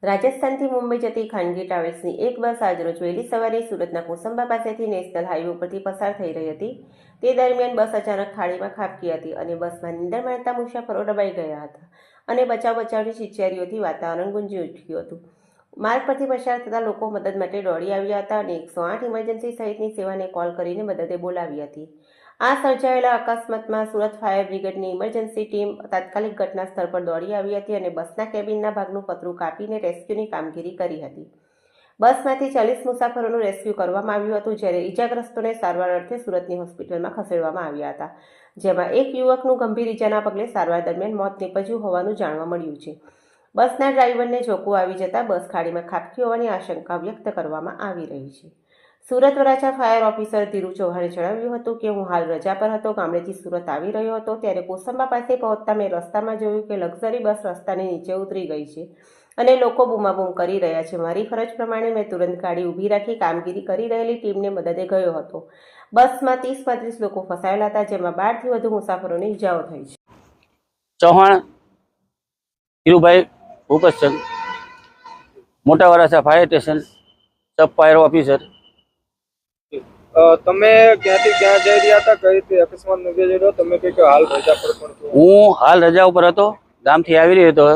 રાજસ્થાનથી મુંબઈ જતી ખાનગી ટ્રાવેલ્સની એક બસ આજરોજ વહેલી સવારે સુરતના કોસંબા પાસેથી નેશનલ હાઈવે ઉપરથી પસાર થઈ રહી હતી। તે દરમિયાન બસ અચાનક ખાડીમાં ખાબકી હતી અને બસમાં નીંદર માણતા મુસાફરો દબાઈ ગયા હતા અને બચાવની ચીચિયારીઓથી વાતાવરણ ગુંજી ઉઠ્યું હતું। માર્ગ પરથી પસાર થતા લોકો મદદ માટે દોડી આવ્યા હતા અને 108 ઇમરજન્સી સહિતની સેવાને કોલ કરીને મદદે બોલાવી હતી। આ સર્જાયેલા અકસ્માતમાં સુરત ફાયર બ્રિગેડની ઇમરજન્સી ટીમ તાત્કાલિક ઘટના સ્થળ પર દોડી આવી હતી અને બસના કેબિનના ભાગનું પતરું કાપીને રેસ્ક્યુની કામગીરી કરી હતી। બસમાંથી 40 મુસાફરોનું રેસ્ક્યુ કરવામાં આવ્યું હતું, જ્યારે ઈજાગ્રસ્તોને સારવાર અર્થે સુરતની હોસ્પિટલમાં ખસેડવામાં આવ્યા હતા, જેમાં એક યુવકનું ગંભીર ઈજાના પગલે સારવાર દરમિયાન મોત નીપજ્યું હોવાનું જાણવા મળ્યું છે। બસના ડ્રાઈવરને ઝોકું આવી જતા બસ ખાડીમાં ખાબકી હોવાની આશંકા વ્યક્ત કરવામાં આવી રહી છે। સુરત વરાછા ફાયર ઓફિસર ધીરુ ચૌહાણે જણાવ્યું હતું કે હું હાલ રજા પર હતો, ગામડેથી સુરત આવી રહ્યો હતો, ત્યારે કોસંબા પાસે પહોંચતા મેં રસ્તામાં જોયું કે લક્ઝરી બસ રસ્તાની નીચે ઉતરી ગઈ છે અને લોકો બૂમાબૂમ કરી રહ્યા છે। મારી ફરજ પ્રમાણે મેં તુરંત ગાડી ઊભી રાખી કામગીરી કરી રહેલી ટીમને મદદે ગયો હતો। બસમાં 30-35 લોકો ફસાયેલા હતા, જેમાં 12થી વધુ મુસાફરોને ઈજાઓ થઈ છે। ચૌહાણ ધીરુભાઈ ભૂપતચંદ, મોટા વરાછા ફાયર સ્ટેશન, સબ ફાયર ઓફિસર। તમે ક્યાંથી ક્યાં જઈ રહ્યા હતા, કઈ રીતે અકસ્માત નોંધાયો? તમે કઈ હાલ રજા પર પણ છો? હું હાલ રજા ઉપર હતો, ગામથી આવી રહ્યો હતો,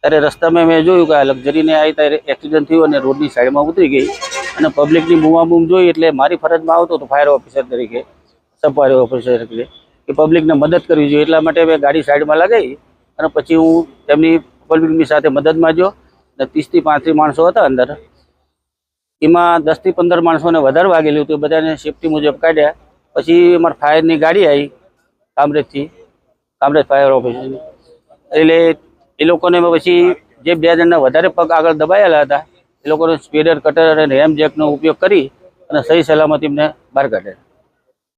ત્યારે રસ્તામાં મેં જોયું કે આ લક્ઝરીને આવી ત્યારે એક્સિડન્ટ થયું અને રોડની સાઈડમાં ઉતરી ગઈ અને પબ્લિકની બૂમાબૂમ જોઈ એટલે મારી ફરજમાં આવતો હતો ફાયર ઓફિસર તરીકે, સબ ફાયર ઓફિસર તરીકે કે પબ્લિકને મદદ કરવી જોઈએ, એટલા માટે મેં ગાડી સાઈડમાં લગાવી અને પછી હું તેમની પબ્લિકની સાથે મદદ માંગ્યો અને 30 થી 35 માણસો હતા અંદર, એમાં 10 થી 15 માણસોને વધારે વાગેલું હતું, બધાને સેફટી મુજબ કાઢ્યા। પછી અમારી ફાયરની ગાડી આવી કામરેજ ફાયર ઓફિસની, એટલે એ લોકોને પછી જે 2 જણના વધારે પગ આગળ દબાયેલા હતા એ લોકોને સ્પીડર કટર અને રેમ જેકનો ઉપયોગ કરી અને સહી સલામત એમને બહાર કાઢ્યા।